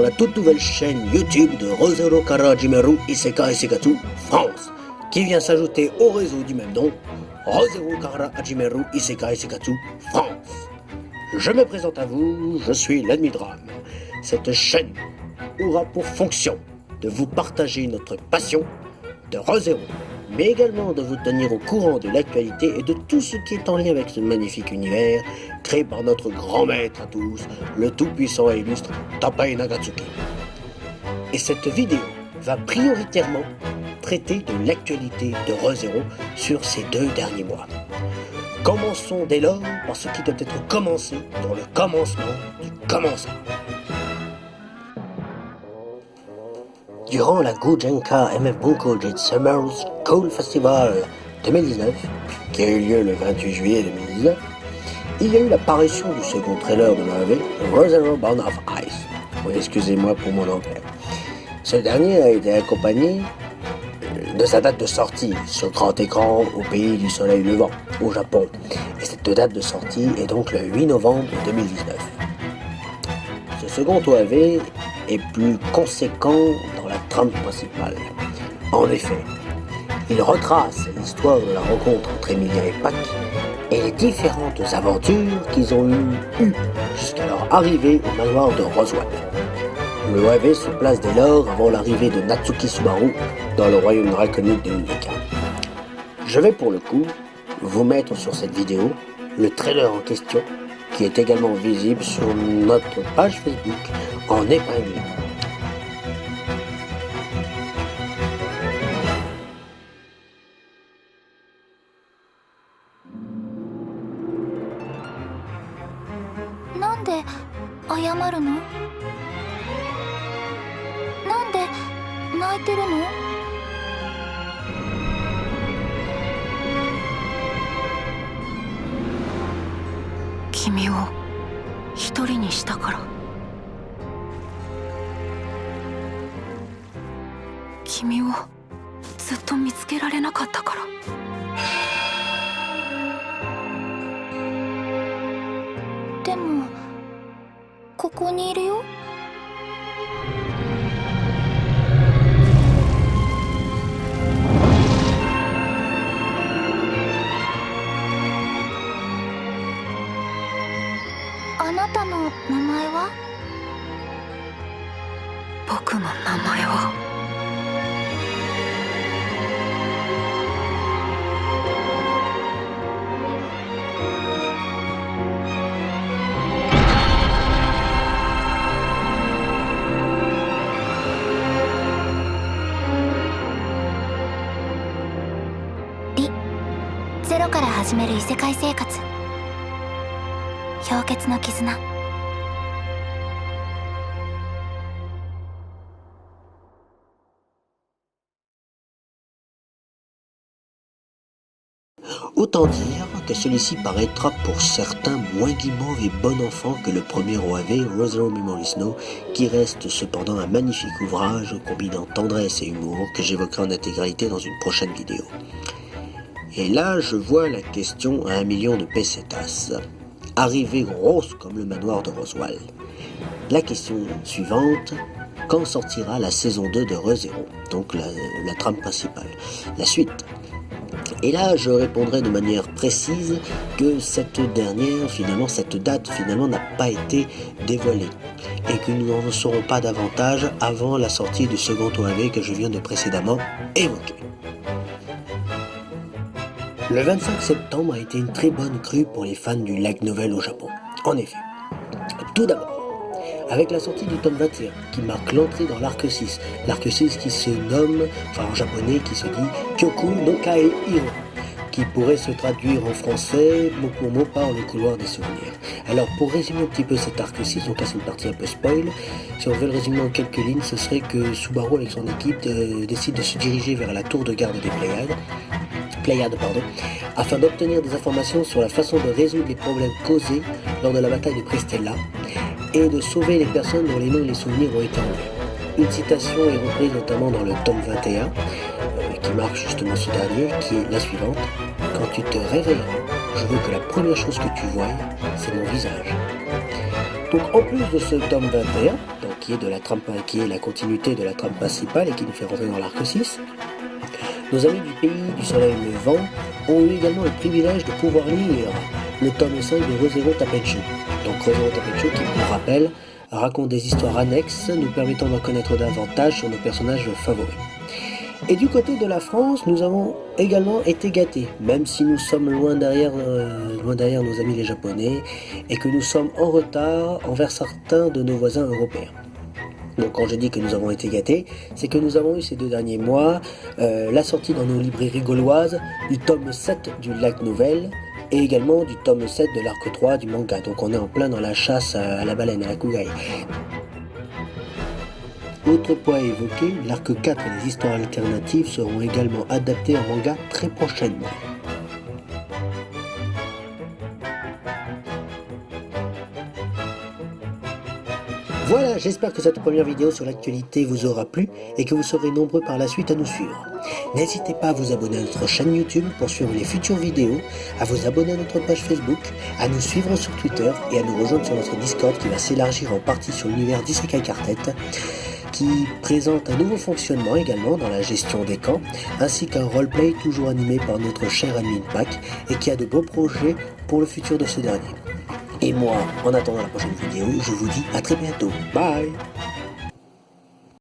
sur la toute nouvelle chaîne YouTube de Re:Zero Kara Hajimeru Isekai Sekatsu France, qui vient s'ajouter au réseau du même nom, Re:Zero Kara Hajimeru Isekai Sekatsu France. Je me présente à vous, je suis l'ennemi drame. Cette chaîne aura pour fonction de vous partager notre passion de Re:Zero, mais également de vous tenir au courant de l'actualité et de tout ce qui est en lien avec ce magnifique univers créé par notre grand maître à tous, le tout-puissant et illustre Tappei Nagatsuki. Et cette vidéo va prioritairement traiter de l'actualité de Re:Zero sur ces 2 derniers mois. Commençons dès lors par ce qui doit être commencé dans le commencement du commencement. Durant la Gujenka MF Bunko Jet Summer School Festival 2019, qui a eu lieu le 28 juillet 2019, il y a eu l'apparition du second trailer de l'OAV, Re:Zero Bound of Ice. Oui, excusez-moi pour mon anglais. Ce dernier a été accompagné de sa date de sortie sur grand écran au pays du soleil levant, au Japon. Et cette date de sortie est donc le 8 novembre 2019. Ce second OAV est plus conséquent dans la trame principale. En effet, il retrace l'histoire de la rencontre entre Emilia et Pac et les différentes aventures qu'ils ont eues jusqu'à leur arrivée au manoir de Roswell. Le OAV se place dès lors avant l'arrivée de Natsuki Subaru dans le royaume draconique de Unica. Je vais pour le coup vous mettre sur cette vidéo le trailer en question qui est également visible sur notre page Facebook en épinglé. Re:Zero から始める異世界生活。氷結の絆。Autant dire que celui-ci paraîtra pour certains moins guimauve et bon enfant que le premier OAV, Re:Zero Memory Snow, qui reste cependant un magnifique ouvrage combinant tendresse et humour que j'évoquerai en intégralité dans une prochaine vidéo. Et là, je vois la question à 1 million de pesetas. Arrivée grosse comme le manoir de Roswell. La question suivante, quand sortira la saison 2 de Re:Zero, donc la trame principale, la suite? Et là, je répondrai de manière précise que cette date finalement n'a pas été dévoilée et que nous n'en saurons pas davantage avant la sortie du second OAV que je viens de précédemment évoquer. Le 25 septembre a été une très bonne crue pour les fans du light novel au Japon. En effet, tout d'abord, avec la sortie du tome 21 qui marque l'entrée dans l'arc 6 qui se nomme, en japonais, qui se dit Kyoku no Kae Hiro, qui pourrait se traduire en français mot pour mot par le couloir des souvenirs. Alors pour résumer un petit peu cet arc 6, donc là c'est une partie un peu spoil, si on veut le résumer en quelques lignes, ce serait que Subaru avec son équipe décide de se diriger vers la tour de garde des Pléiades, afin d'obtenir des informations sur la façon de résoudre les problèmes causés lors de la bataille de Pristella et de sauver les personnes dont les noms et les souvenirs ont été enlevés. Une citation est reprise notamment dans le tome 21, qui marque justement ce dernier, qui est la suivante. Quand tu te réveilleras, je veux que la première chose que tu voies, c'est mon visage. Donc en plus de ce tome 21, donc, qui qui est la continuité de la trame principale et qui nous fait rentrer dans l'arc 6. Nos amis du pays du soleil levant ont eu également le privilège de pouvoir lire le tome 5 de Re:Zero Tappenshu. Donc Re:Zero Tappenshu, qui, pour rappel, raconte des histoires annexes nous permettant d'en connaître davantage sur nos personnages favoris. Et du côté de la France, nous avons également été gâtés, même si nous sommes loin derrière nos amis les Japonais et que nous sommes en retard envers certains de nos voisins européens. Donc quand je dis que nous avons été gâtés, c'est que nous avons eu ces 2 derniers mois la sortie dans nos librairies gauloises du tome 7 du Light Novel et également du tome 7 de l'arc 3 du manga. Donc on est en plein dans la chasse à la baleine, à la kugai. Autre point à évoquer, l'arc 4 et les histoires alternatives seront également adaptés en manga très prochainement. Voilà, j'espère que cette première vidéo sur l'actualité vous aura plu et que vous serez nombreux par la suite à nous suivre. N'hésitez pas à vous abonner à notre chaîne YouTube pour suivre les futures vidéos, à vous abonner à notre page Facebook, à nous suivre sur Twitter et à nous rejoindre sur notre Discord qui va s'élargir en partie sur l'univers d'Isekai Quartet, qui présente un nouveau fonctionnement également dans la gestion des camps, ainsi qu'un roleplay toujours animé par notre cher admin Pack et qui a de beaux projets pour le futur de ce dernier. Et moi, en attendant la prochaine vidéo, je vous dis à très bientôt. Bye!